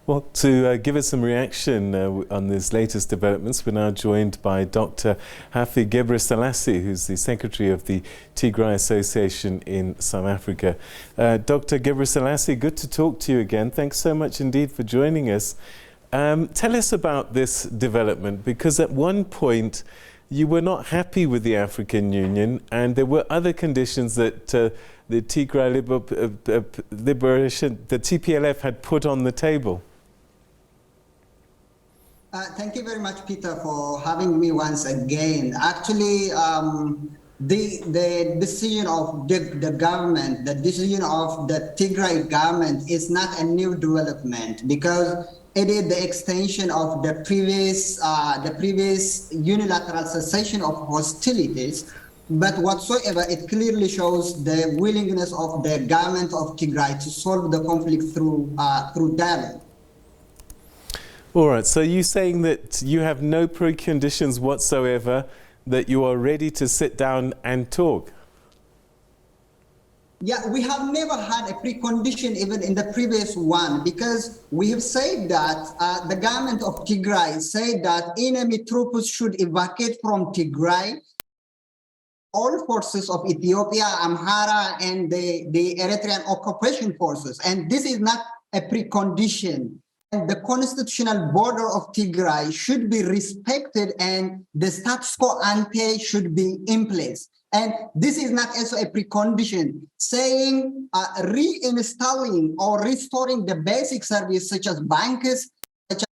Well, to give us some reaction on these latest developments, we're now joined by Dr. Hafte Gebresilassie, who's the Secretary of the Tigray Association in South Africa. Dr. Gebresilassie, good to talk to you again. Thanks so much indeed for joining us. Tell us about this development, because at one point you were not happy with the African Union and there were other conditions that the Tigray liberation, the TPLF had put on the table. Thank you very much, Peter, for having me once again. Actually, the decision of the government, the decision of the Tigray government is not a new development, because it is the extension of the previous unilateral cessation of hostilities. But whatsoever, it clearly shows the willingness of the government of Tigray to solve the conflict through dialogue. All right, so you're saying that you have no preconditions whatsoever, that you are ready to sit down and talk? Yeah, we have never had a precondition even in the previous one, because we have said that the government of Tigray said that enemy troops should evacuate from Tigray. All forces of Ethiopia, Amhara, and the Eritrean occupation forces. And this is not a precondition. And the constitutional border of Tigray should be respected, and the status quo ante should be in place. And this is not also a precondition. Saying reinstalling or restoring the basic service such as banks, such as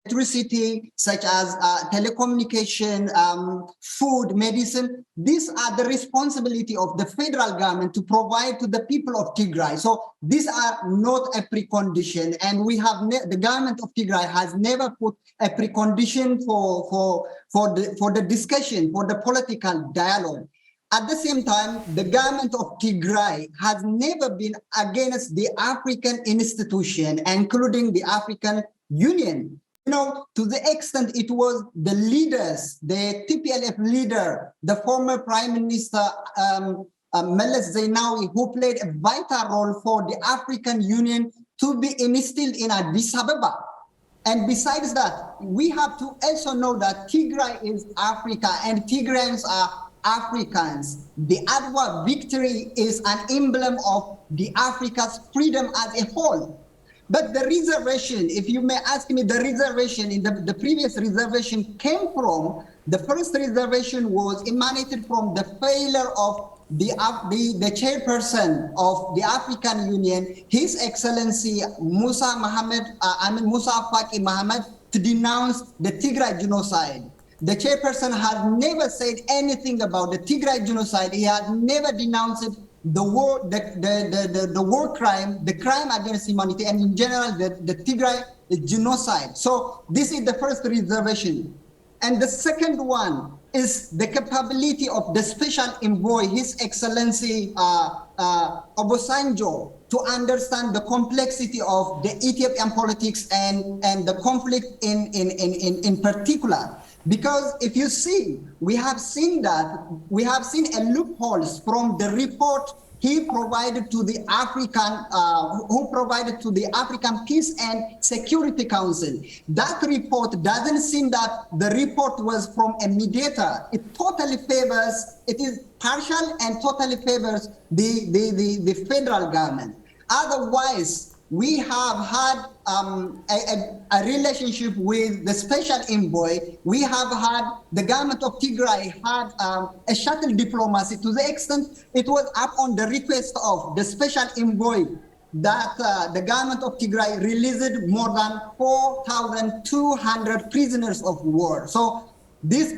electricity, such as telecommunication, food, medicine, these are the responsibility of the federal government to provide to the people of Tigray. So these are not a precondition, and we have the government of Tigray has never put a precondition for the discussion, for the political dialogue. At the same time, the government of Tigray has never been against the African institution, including the African Union. You know, to the extent it was the leaders, the TPLF leader, the former Prime Minister Meles Zenawi, who played a vital role for the African Union to be instilled in Addis Ababa. And besides that, we have to also know that Tigray is Africa and Tigrayans are Africans. The Adwa victory is an emblem of the Africa's freedom as a whole. But the reservation, if you may ask me, the reservation in the previous reservation came from, the first reservation was emanated from the failure of the chairperson of the African Union, His Excellency Musa Faki Mohammed, to denounce the Tigray genocide. The chairperson has never said anything about the Tigray genocide. He has never denounced the war, the war crime, the crime against humanity, and in general, the Tigray genocide. So this is the first reservation. And the second one is the capability of the special envoy, His Excellency Obasanjo, to understand the complexity of the Ethiopian politics and the conflict in particular. Because if you see, we have seen a loopholes from the report he provided to the African Peace and Security Council. That report doesn't seem that the report was from a mediator. It totally favors, it is partial and totally favors the federal government. Otherwise, we have had a relationship with the special envoy. We have had, the government of Tigray had a shuttle diplomacy, to the extent it was up on the request of the special envoy that the government of Tigray released more than 4,200 prisoners of war. So this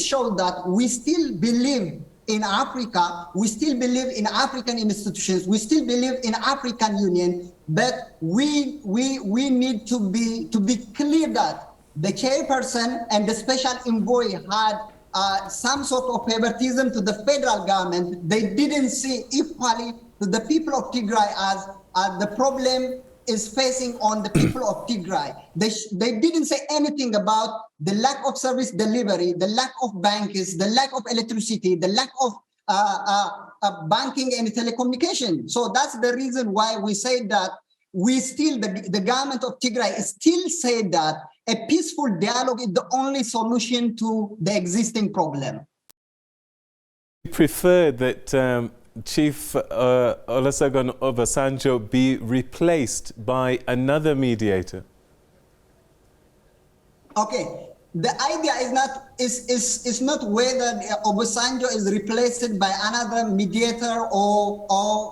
shows that we still believe in Africa, we still believe in African institutions, we still believe in African Union, but we need to be clear that the chairperson and the special envoy had some sort of favoritism to the federal government. They didn't see equally to the people of Tigray as the problem is facing on the people of Tigray. They didn't say anything about the lack of service delivery, the lack of banks, the lack of electricity, the lack of banking and telecommunication. So that's the reason why we say that the government of Tigray still say that a peaceful dialogue is the only solution to the existing problem. Prefer that Chief Olusegun Obasanjo be replaced by another mediator? Okay, the idea is not whether Obasanjo is replaced by another mediator or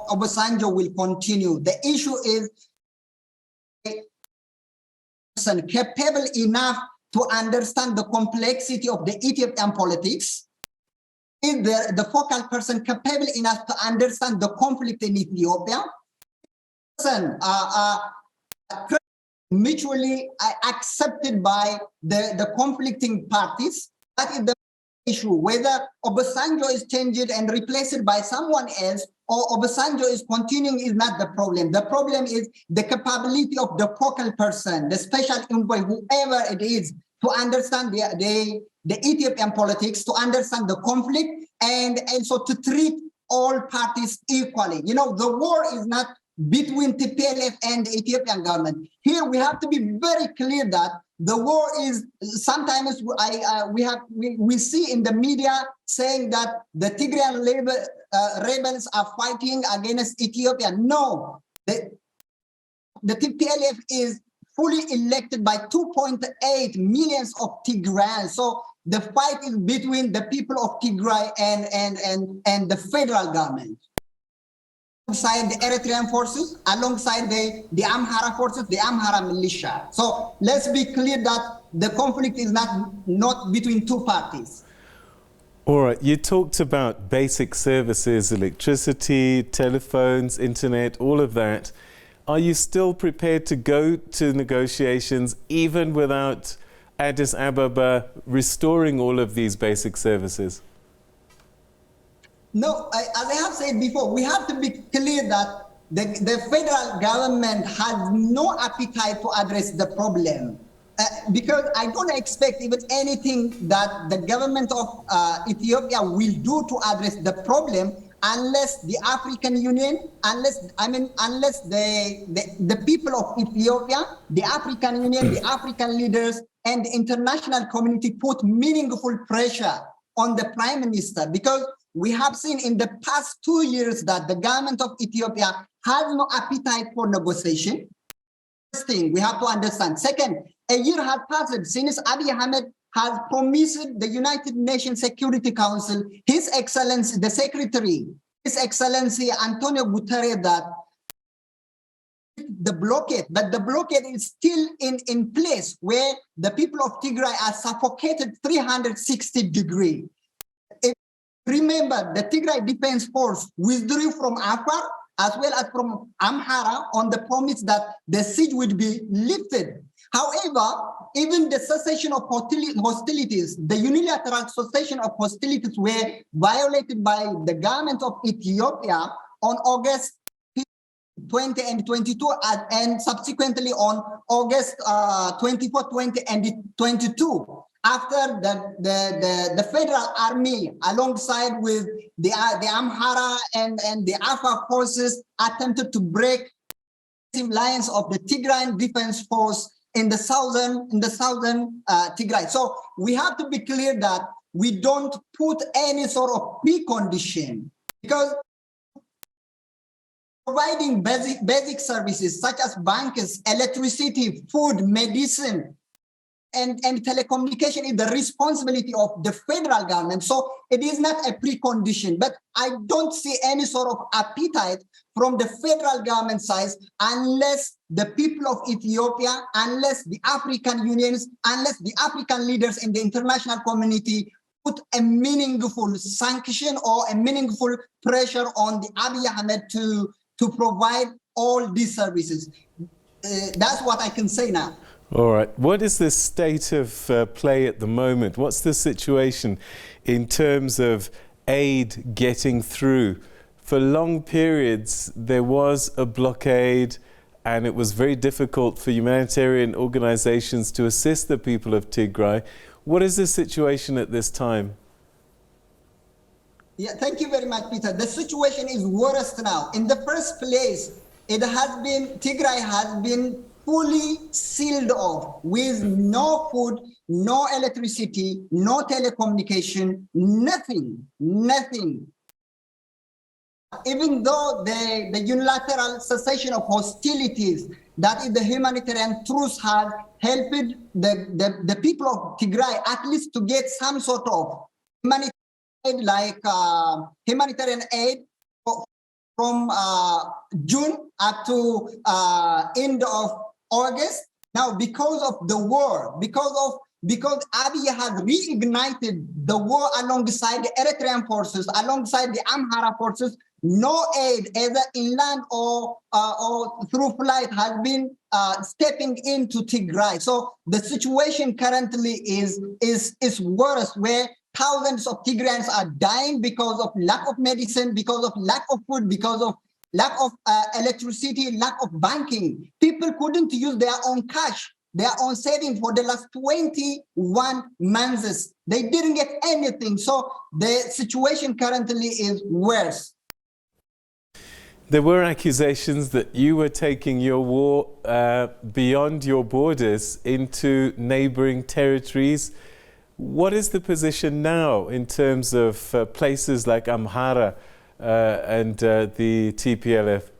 Obasanjo will continue. The issue is a person capable enough to understand the complexity of the Ethiopian politics. Is the focal person capable enough to understand the conflict in Ethiopia? Person mutually accepted by the conflicting parties. That is the issue. Whether Obasanjo is changed and replaced by someone else or Obasanjo is continuing is not the problem. The problem is the capability of the focal person, the special envoy, whoever it is, to understand the Ethiopian politics, to understand the conflict, and also to treat all parties equally. You know, the war is not between TPLF and the Ethiopian government. Here we have to be very clear that the war is sometimes we see in the media saying that the Tigrayan rebels are fighting against Ethiopia. No, the TPLF is fully elected by 2.8 million of Tigrayans. So the fight is between the people of Tigray and the federal government. Alongside the Eritrean forces, alongside the Amhara forces, the Amhara militia. So let's be clear that the conflict is not between two parties. All right, you talked about basic services, electricity, telephones, internet, all of that. Are you still prepared to go to negotiations even without Addis Ababa restoring all of these basic services? No, as I have said before, we have to be clear that the federal government has no appetite to address the problem. Because I don't expect even anything that the government of Ethiopia will do to address the problem unless the African Union, unless the people of Ethiopia, the African Union, the African leaders, and the international community put meaningful pressure on the Prime Minister, because we have seen in the past 2 years that the government of Ethiopia has no appetite for negotiation. First thing we have to understand. Second, a year has passed since Abiy Ahmed has promised the United Nations Security Council, His Excellency, the Secretary, His Excellency Antonio Guterres, that the blockade, but the blockade is still in place where the people of Tigray are suffocated 360 degrees. Remember, the Tigray Defense Force withdrew from Afar as well as from Amhara on the promise that the siege would be lifted. However, even the cessation of hostilities, the unilateral cessation of hostilities were violated by the government of Ethiopia on August 20 and 22, and subsequently on August 24, 20 and 22. After the federal army, alongside with the Amhara and the Afar forces, attempted to break the lines of the Tigrayan Defense Force in the southern Tigray. So we have to be clear that we don't put any sort of precondition, because providing basic services such as banks, electricity, food, medicine, and telecommunication is the responsibility of the federal government. So it is not a precondition, but I don't see any sort of appetite from the federal government side unless the people of Ethiopia, unless the African unions, unless the African leaders in the international community put a meaningful sanction or a meaningful pressure on the Abiy Ahmed to provide all these services. That's what I can say now. All right. What is the state of play at the moment? What's the situation in terms of aid getting through? For long periods, there was a blockade, and it was very difficult for humanitarian organizations to assist the people of Tigray. What is the situation at this time? Yeah, thank you very much, Peter. The situation is worse now. In the first place, Tigray has been fully sealed off with no food, no electricity, no telecommunication, nothing. Even though the unilateral cessation of hostilities, that is the humanitarian truce, has helped the people of Tigray at least to get some sort of humanitarian aid, like humanitarian aid from June up to end of August. Now, because of the war, because Abiy has reignited the war alongside the Eritrean forces, alongside the Amhara forces, no aid, either inland or through flight, has been stepping into Tigray. So the situation currently is worse, where thousands of Tigrayans are dying because of lack of medicine, because of lack of food, because of lack of electricity, lack of banking. People couldn't use their own cash, their own savings for the last 21 months. They didn't get anything. So the situation currently is worse. There were accusations that you were taking your war beyond your borders into neighboring territories. What is the position now in terms of places like Amhara and the TPLF?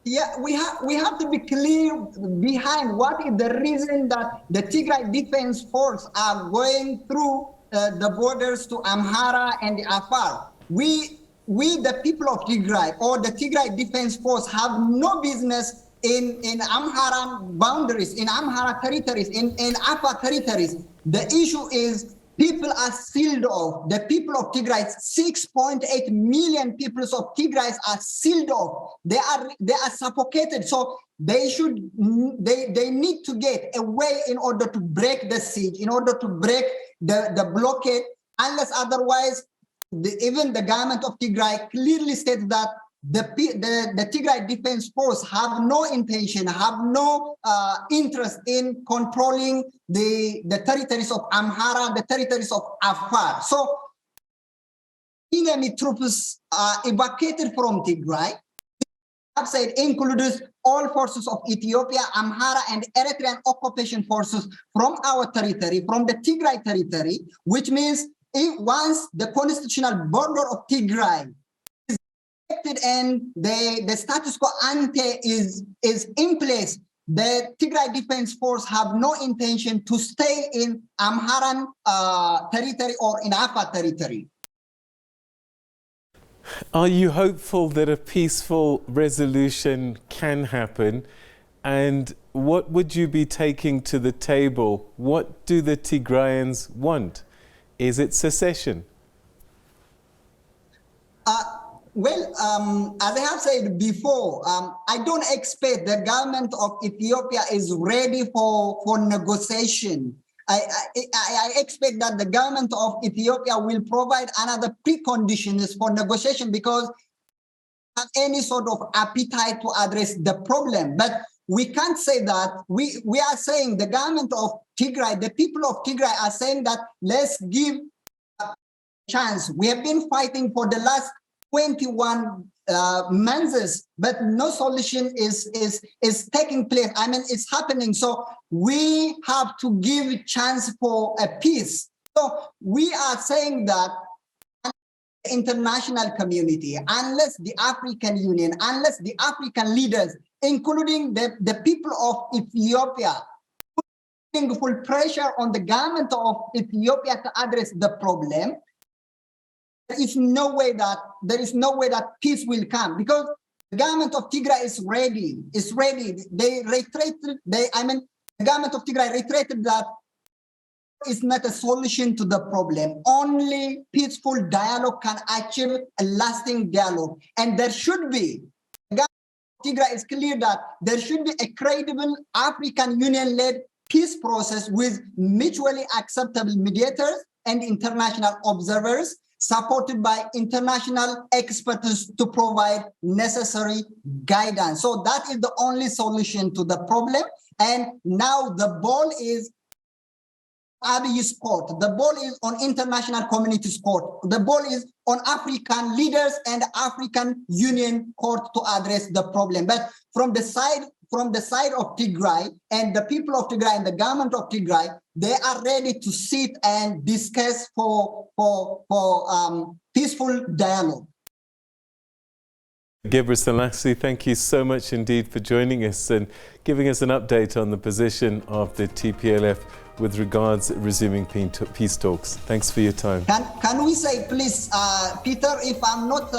Yeah, we have to be clear behind what is the reason that the Tigray Defense Force are going through the borders to Amhara and the Afar. We, the people of Tigray, or the Tigray Defense Force, have no business in Amhara boundaries, in Amhara territories, in Afar territories. The issue is people are sealed off. The people of Tigray, 6.8 million people of Tigray are sealed off. They are suffocated. So they need to get a way in order to break the siege, in order to break the blockade, unless otherwise, even the government of Tigray clearly states that the Tigray Defense Force have no intention, have no interest in controlling the territories of Amhara, the territories of Afar. So enemy troops are evacuated from Tigray. I've said includes all forces of Ethiopia, Amhara, and Eritrean occupation forces from our territory, from the Tigray territory, which means once the constitutional border of Tigray and the status quo ante is in place, the Tigray Defense Force have no intention to stay in Amharan territory or in Afar territory. Are you hopeful that a peaceful resolution can happen? And what would you be taking to the table? What do the Tigrayans want? Is it secession? Well, as I have said before, I don't expect the government of Ethiopia is ready for negotiation. I expect that the government of Ethiopia will provide another preconditions for negotiation because have any sort of appetite to address the problem. But we can't say that. We are saying the government of Tigray, the people of Tigray are saying that let's give a chance. We have been fighting for the last 21 months, but no solution is taking place. I mean, it's happening. So we have to give a chance for a peace. So we are saying that the international community, unless the African Union, unless the African leaders, including the people of Ethiopia, putting full pressure on the government of Ethiopia to address the problem, there is no way that peace will come, because the government of Tigray is ready. It's ready. They reiterated. The government of Tigray reiterated that it's not a solution to the problem. Only peaceful dialogue can achieve a lasting dialogue, and there should be. The government of Tigray is clear that there should be a credible African Union-led peace process with mutually acceptable mediators and international observers, supported by international experts to provide necessary guidance. So that is the only solution to the problem. And now the ball is Abiy's court. The ball is on international community's court. The ball is on African leaders and African Union court to address the problem. But from the side of Tigray and the people of Tigray and the government of Tigray, they are ready to sit and discuss for peaceful dialogue. Gebresilassie, thank you so much indeed for joining us and giving us an update on the position of the TPLF with regards resuming peace talks. Thanks for your time. Can we say, please, Peter, if I'm not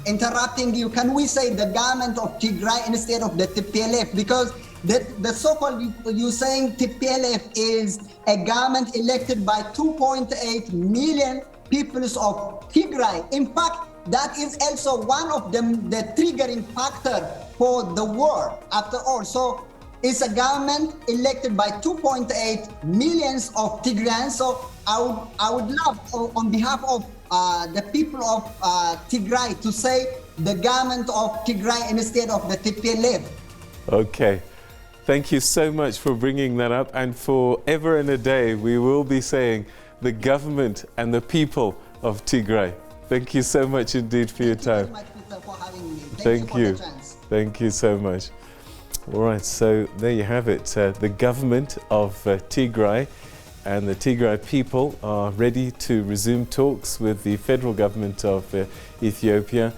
interrupting you, can we say the government of Tigray instead of the TPLF? Because the so-called, you saying TPLF is a government elected by 2.8 million peoples of Tigray. In fact, that is also one of the triggering factor for the war after all. So it's a government elected by 2.8 millions of Tigrayans. So I would love, on behalf of the people of Tigray, to say the government of Tigray instead of the TPLF. Okay. Thank you so much for bringing that up. And for ever and a day, we will be saying the government and the people of Tigray. Thank you so much indeed for your time. Thank you very much, Peter, for having me. Thank you. For the chance. Thank you so much. All right, so there you have it. The government of Tigray and the Tigray people are ready to resume talks with the federal government of Ethiopia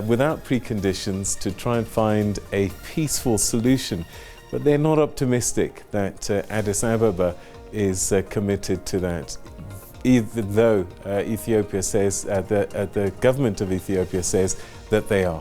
without preconditions to try and find a peaceful solution. But they're not optimistic that Addis Ababa is committed to that, even though Ethiopia says, the government of Ethiopia says that they are.